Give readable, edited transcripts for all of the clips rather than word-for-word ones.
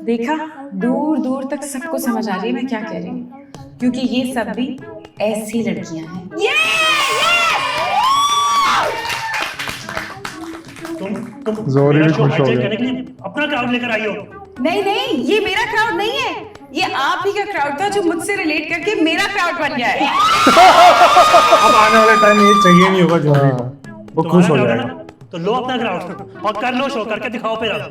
देखा, दूर दूर तक सबको समझ आ रही है मैं क्या कह रही हूँ, क्योंकि ये सब भी ऐसी लड़कियां हैं। तुम जोरी मेरा भी शो खुश हो हाईजैक गया। करने के लिए अपना क्राउड लेकर आई हो। नहीं नहीं, ये मेरा क्राउड नहीं है, ये आप ही का क्राउड था जो मुझसे रिलेट करके मेरा क्राउड बन गया है। अब आने वाले टाइम में ये चाहिए नहीं होगा जोरी को, वो तुम्हारा खुश हो क्राउड है जाएगा। ना, तो लो अपना क्राउड और कर लो शो, करके दिखाओ फिर अब।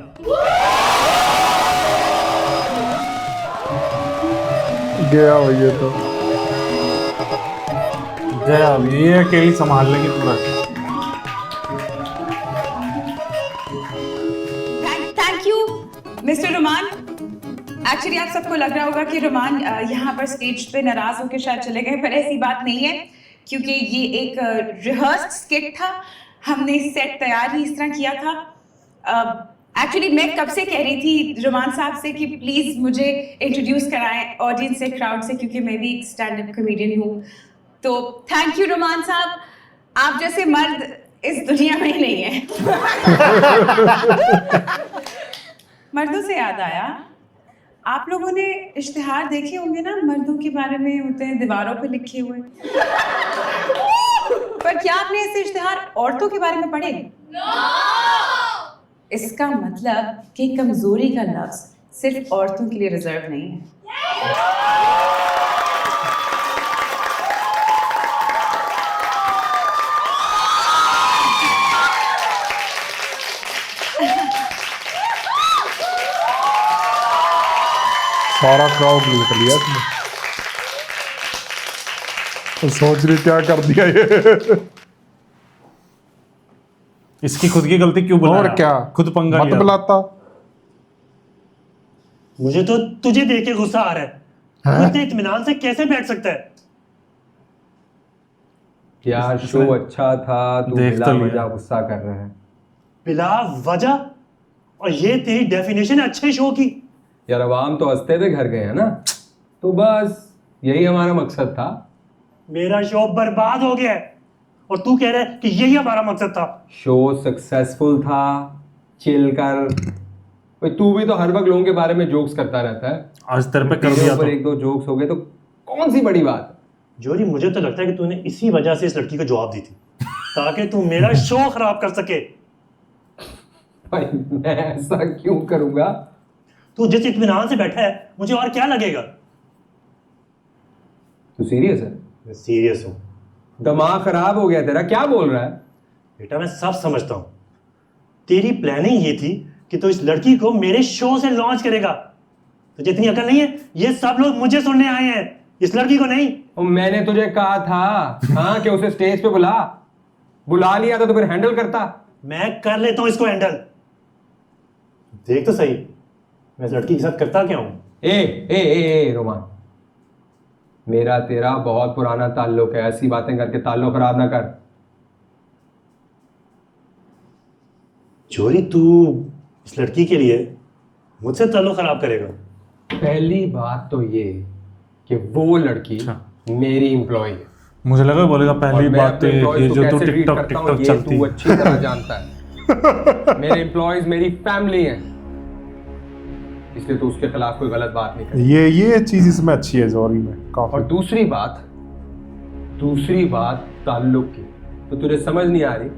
गया भैया तो जय अब ये अकेली संभाल लेगी पूरा। Thank you mister Roman. Actually आप सबको लग रहा होगा कि रोमान यहाँ पर स्टेज पे नाराज होकर शायद चले गए, पर ऐसी बात नहीं है, क्योंकि ये एक रिहर्स्ड स्किट था। हमने सेट तैयार ही इस तरह किया था। एक्चुअली मैं कब से कह रही थी रोमान साहब से कि प्लीज मुझे इंट्रोड्यूस कराएं ऑडियंस से, क्राउड से, क्योंकि मैं भी एक स्टैंड अप कॉमेडियन हूँ। तो थैंक यू रोमान साहब, आप जैसे मर्द इस दुनिया में ही नहीं है। मर्दों से याद आया, आप लोगों ने इश्तिहार देखे होंगे ना, मर्दों के बारे में होते हैं दीवारों पे लिखे हुए। पर क्या आपने ऐसे इश्तिहार औरतों के बारे में पढ़े? इसका मतलब कि कमजोरी का लफ्ज सिर्फ औरतों के लिए रिजर्व नहीं है। सारा क्राउड लूट लिया तुमने। तो सोच रही क्या कर दिया ये। इसकी खुद की गलती क्यों बुलाया? और क्या, खुद पंगा मत लिया। बुलाता। मुझे तो तुझे देख के गुस्सा आ रहा है। तू इतने इत्मीनान से कैसे बैठ सकता है? क्या शो अच्छा था, तू देख बिला तो लिया। वजह गुस्सा कर रहा है। बिला वजह? और ये तेरी डेफिनेशन है अच्छे शो की? यार अवाम तो हंसते हुए घर गए हैं ना, तो बस यही हमारा मकसद था। मेरा शो बर्बाद हो गया है और तू कह रहा है कि यही हमारा मकसद था। शो सक्सेसफुल था, चिल कर। भाई तू भी तो हर वक्त लोगों के बारे में जोक्स करता रहता है। आज तेरे पे कर तेरे दिया ऊपर तो। एक दो जोक्स हो गए तो कौन सी बड़ी बात है। जोरी, मुझे तो लगता है कि तूने इसी वजह से इस लड़की को जवाब दी थी, ताकि तू मेरा शो खराब कर सके। भाई मैं ऐसा क्यों करूंगा? तू जिस इत्मीनान से बैठा है, मुझे और क्या लगेगा? तू सीरियस है? मैं सीरियस हूँ दिमाग खराब हो गया तेरा, क्या बोल रहा है? बेटा। मैं सब समझता हूँ। तेरी प्लानिंग ये थी कि तू इस लड़की को मेरे शो से लॉन्च करेगा। तुझे इतनी अकल नहीं है? ये सब लोग मुझे सुनने आए हैं, इस लड़की को नहीं। और मैंने तुझे कहा था हाँ कि उसे स्टेज पे बुला लिया था तो फिर हैंडल करता। मैं कर लेता हूँ इसको हैंडल। देख तो सही मैं इस लड़की के साथ करता क्या हूँ। ए रोमान, मेरा तेरा बहुत पुराना ताल्लुक है, ऐसी बातें करके ताल्लुक खराब ना कर। जोरी, तू इस लड़की के लिए मुझसे ताल्लुक खराब करेगा? पहली बात तो ये कि वो लड़की मेरी एम्प्लॉय है। मुझे लगा बोलेगा पहली और मैं बात तो अपने employees ये को जो तू कैसे treat टिकटॉक करता हूं, टिकटॉक ये चलती तू है। अच्छी तरह जानता है। मेरे एम्प्लॉयज मेरी फैमिली हैं, इसलिए तू उसके खिलाफ कोई गलत बात नहीं कर। ये चीज इसमें अच्छी है जोरी में और काफी। दूसरी बात ताल्लुक की, तो तुझे समझ नहीं आ रही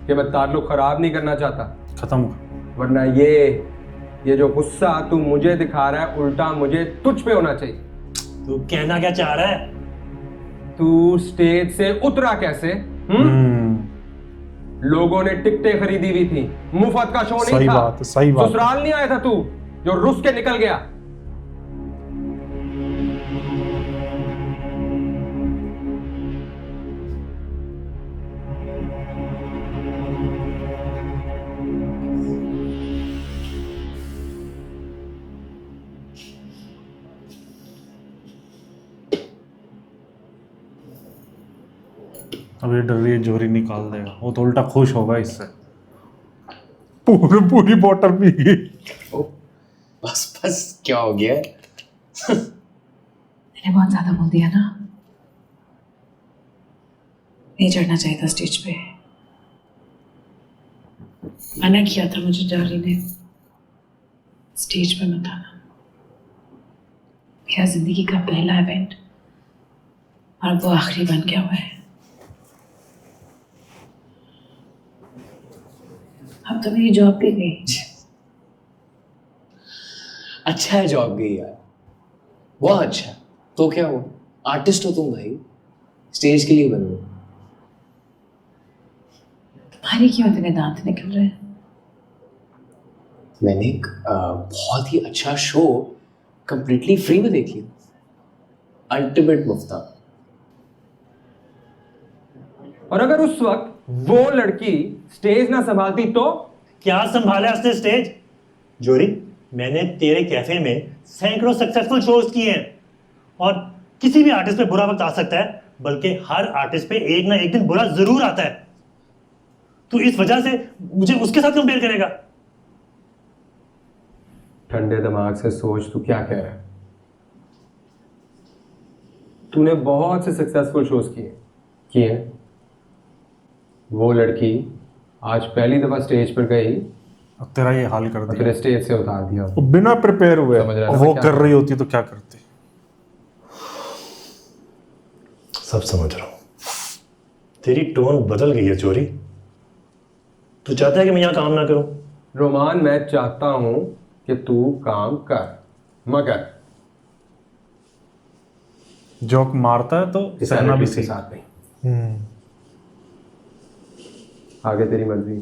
कि मैं ताल्लुक खराब नहीं करना चाहता। खत्म हो। वरना ये जो गुस्सा तू मुझे दिखा रहा है, उल्टा मुझे तुझ पे होना चाहिए। तू कहना क्या चाह रहा है? तू स्टेज से उतरा कैसे? लोगों ने टिकटें खरीदी हुई थी, मुफ्त का शो नहीं सही था। बात है, सही बात है। ससुराल नहीं आया था तू जो रुस के निकल गया। अब ये डर रही है जोरी निकाल देगा, वो तो उल्टा खुश होगा इससे। पूरी बोतल पी गई। बस बस क्या हो गया? मैंने बहुत ज्यादा बोल दिया ना, नहीं चढ़ना चाहिए था स्टेज पे। मना किया था मुझे डॉली ने, स्टेज पे मत आना। मेरा जिंदगी का पहला इवेंट और वो आखिरी बन गया हुआ है। अब तो मेरी जॉब भी गई। अच्छा है जॉब गई यार, बहुत अच्छा। तो क्या हुआ, आर्टिस्ट हो तुम भाई, स्टेज के लिए बनो। तुम्हारे क्यों इतने दांत निकल रहे हैं? मैंने एक बहुत ही अच्छा शो कंप्लीटली फ्री में देख लिया, अल्टीमेट मुफ्ता। और अगर उस वक्त वो लड़की स्टेज ना संभालती तो? क्या संभाला उसने स्टेज? जोरी, मैंने तेरे कैफे में सैकड़ों सक्सेसफुल शोज किए हैं और किसी भी आर्टिस्ट पे बुरा वक्त आ सकता है, बल्कि हर आर्टिस्ट पे एक ना एक दिन बुरा जरूर आता है। तू इस वजह से मुझे उसके साथ कंपेयर करेगा? ठंडे दिमाग से सोच, तू क्या कह रहा है? तूने बहुत से सक्सेसफुल शोज किए। वो लड़की आज पहली दफा स्टेज पर गई अब तेरा ये हाल कर और दिया। तेरे स्टेज से उतार दिया। वो बिना प्रिपेयर हुए समझ रहा है ना वो मैं क्या कर कर रही होती तो क्या करती। सब समझ रहा हूं, तेरी टोन बदल गई है जोरी। तू चाहता है कि मैं यहां काम ना करूं? रोमान, मैं चाहता हूं कि तू काम कर, मगर जोक मारता है तो इस सहना भी attitude के सीख। साथ नहीं। आगे तेरी मर्जी।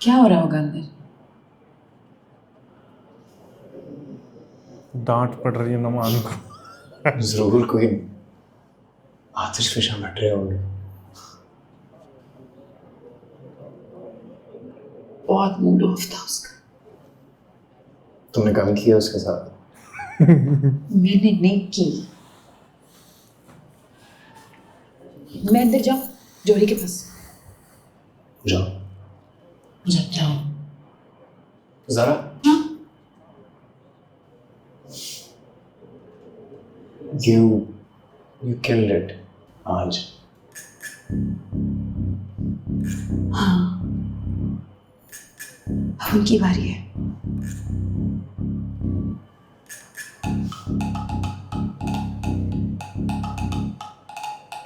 क्या हो रहा होगा अंदर? डांट पड़ रही है नमान को। जरूर कोई आतिश फिशा मट रहे होंगे। बहुत मूड ऑफ था उसका। तुमने काम किया उसके साथ? मैंने नहीं की। मैं अंदर जाऊं जोड़ी के पास? जाओ जब जाऊं जरा। You killed it आज। हाँ, अब उनकी बारी है।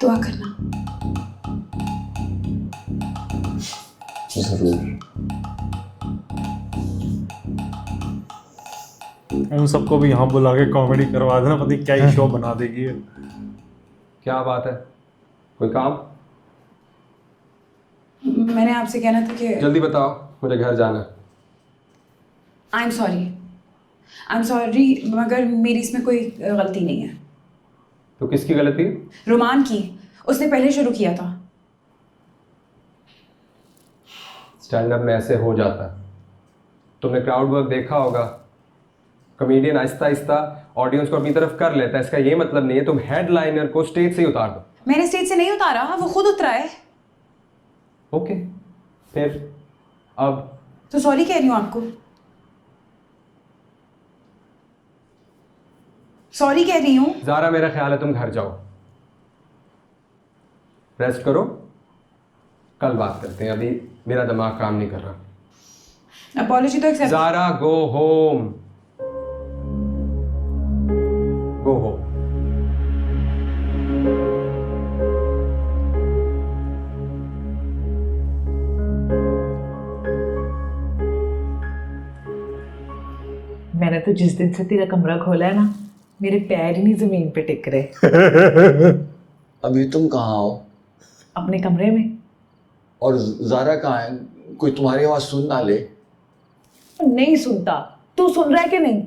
दुआ करना। जरूर। उन सबको भी यहाँ बुला के कॉमेडी करवा देना, पता नहीं क्या ही शो बना देगी ये। क्या बात है, कोई काम? मैंने आपसे कहना था कि जल्दी बताओ, मुझे घर जाना है। आई एम सॉरी, मगर मेरी इसमें कोई गलती नहीं है। तो किसकी गलती? रोमान की। उसने पहले शुरू किया था। स्टैंड अप में ऐसे हो जाता है। तुमने क्राउड वर्क देखा होगा, कॉमेडियन आहिस्ता आहिस्ता ऑडियंस को अपनी तरफ कर लेता है। इसका ये मतलब नहीं है तुम हेडलाइनर को स्टेज से ही उतार दो। मैंने स्टेज से नहीं उतारा, वो खुद उतरा है। ओके, फिर अब तो सॉरी कह रही हूँ आपको। सॉरी कह रही हूँ। ज़ारा, मेरा ख्याल है तुम घर जाओ, रेस्ट करो, कल बात करते हैं। अभी मेरा दिमाग काम नहीं कर रहा। अपॉलॉजी तो accept. Zara, go home, go home. मैंने तो जिस दिन से तेरा कमरा खोला है ना, मेरे पैर ही नहीं जमीन पे टिक रहे। अभी तुम कहाँ हो? अपने कमरे में। और ज़ारा कहाँ है? कोई तुम्हारी आवाज़ सुन ना ले। नहीं सुनता, तू सुन रहा है कि नहीं?